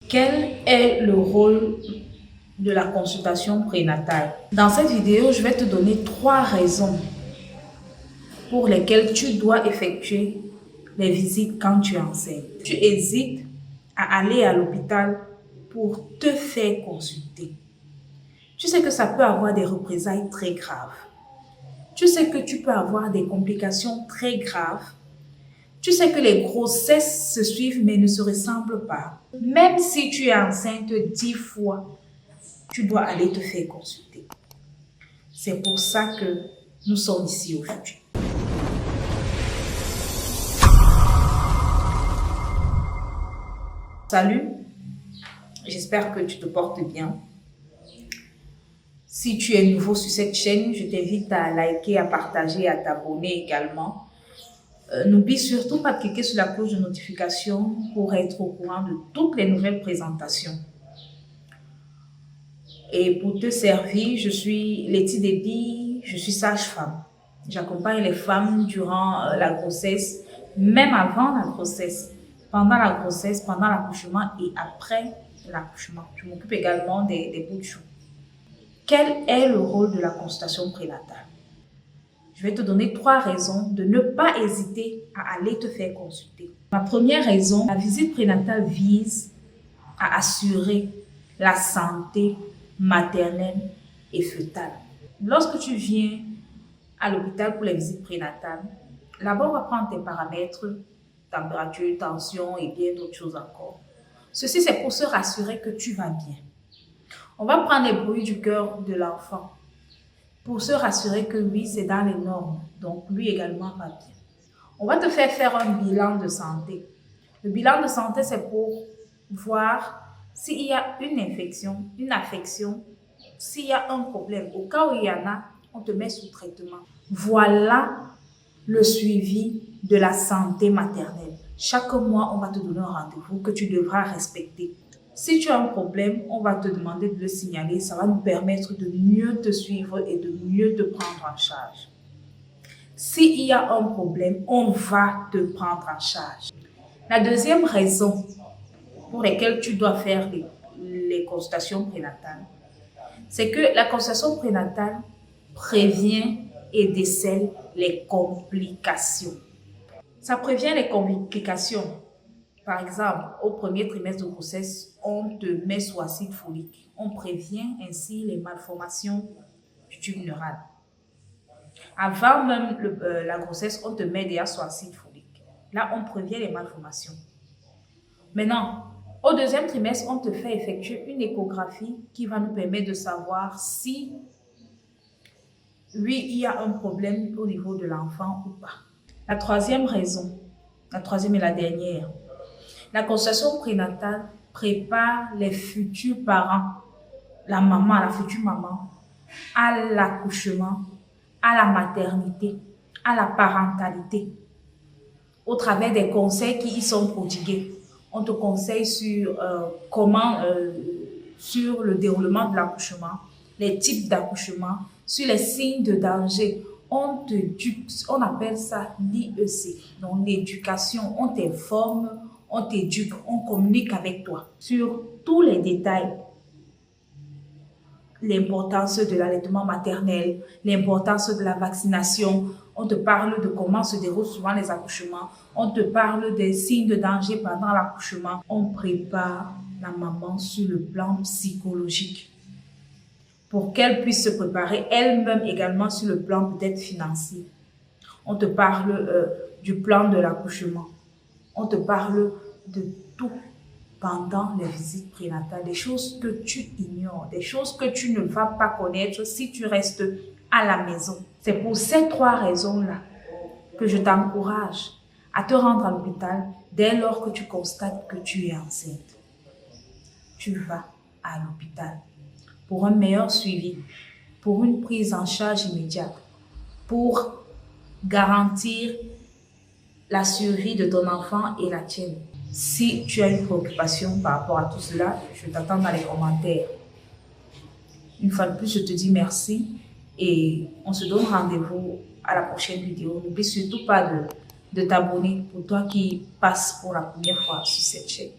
Quel est le rôle de la consultation prénatale? Dans cette vidéo, je vais te donner 3 raisons pour lesquelles tu dois effectuer les visites quand tu es enceinte. Tu hésites à aller à l'hôpital pour te faire consulter. Tu sais que ça peut avoir des représailles très graves. Tu sais que tu peux avoir des complications très graves. Tu sais que les grossesses se suivent mais ne se ressemblent pas. Même si tu es enceinte 10 fois, tu dois aller te faire consulter. C'est pour ça que nous sommes ici aujourd'hui. Salut, j'espère que tu te portes bien. Si tu es nouveau sur cette chaîne, je t'invite à liker, à partager, à t'abonner également. N'oublie surtout pas de cliquer sur la cloche de notification pour être au courant de toutes les nouvelles présentations. Et pour te servir, je suis Letty Déby, je suis sage-femme. J'accompagne les femmes durant la grossesse, même avant la grossesse, pendant la grossesse, pendant l'accouchement et après l'accouchement. Je m'occupe également des bouts de chou. Quel est le rôle de la consultation prénatale? Je vais te donner 3 raisons de ne pas hésiter à aller te faire consulter. Ma première raison, la visite prénatale vise à assurer la santé maternelle et fœtale. Lorsque tu viens à l'hôpital pour les visites prénatales, là-bas on va prendre tes paramètres, température, tension et bien d'autres choses encore. Ceci c'est pour se rassurer que tu vas bien. On va prendre les bruits du cœur de l'enfant pour se rassurer que oui, c'est dans les normes. Donc, lui également va bien. On va te faire un bilan de santé. Le bilan de santé, c'est pour voir s'il y a une infection, une affection, s'il y a un problème. Au cas où il y en a, on te met sous traitement. Voilà le suivi de la santé maternelle. Chaque mois, on va te donner un rendez-vous que tu devras respecter. Si tu as un problème, on va te demander de le signaler. Ça va nous permettre de mieux te suivre et de mieux te prendre en charge. S'il y a un problème, on va te prendre en charge. La deuxième raison pour laquelle tu dois faire les consultations prénatales, c'est que la consultation prénatale prévient et décèle les complications. Ça prévient les complications. Par exemple, au premier trimestre de grossesse, on te met sous acide folique. On prévient ainsi les malformations du tube neural. Avant même la grossesse, on te met déjà sous acide folique. Là, on prévient les malformations. Maintenant, au deuxième trimestre, on te fait effectuer une échographie qui va nous permettre de savoir si, oui, il y a un problème au niveau de l'enfant ou pas. La troisième raison, la troisième et la dernière, la consultation prénatale prépare les futurs parents, la maman, la future maman, à l'accouchement, à la maternité, à la parentalité, au travers des conseils qui y sont prodigués. On te conseille sur sur le déroulement de l'accouchement, les types d'accouchement, sur les signes de danger. On appelle ça l'IEC, donc l'éducation, on t'informe, on t'éduque, on communique avec toi sur tous les détails. L'importance de l'allaitement maternel, l'importance de la vaccination. On te parle de comment se déroulent souvent les accouchements. On te parle des signes de danger pendant l'accouchement. On prépare la maman sur le plan psychologique pour qu'elle puisse se préparer elle-même également sur le plan peut-être financier. On te parle du plan de l'accouchement. On te parle de tout pendant les visites prénatales, des choses que tu ignores, des choses que tu ne vas pas connaître si tu restes à la maison. C'est pour ces 3 raisons-là que je t'encourage à te rendre à l'hôpital dès lors que tu constates que tu es enceinte. Tu vas à l'hôpital pour un meilleur suivi, pour une prise en charge immédiate, pour garantir la survie de ton enfant et la tienne. Si tu as une préoccupation par rapport à tout cela, je t'attends dans les commentaires. Une fois de plus, je te dis merci et on se donne rendez-vous à la prochaine vidéo. N'oublie surtout pas de t'abonner pour toi qui passes pour la première fois sur cette chaîne.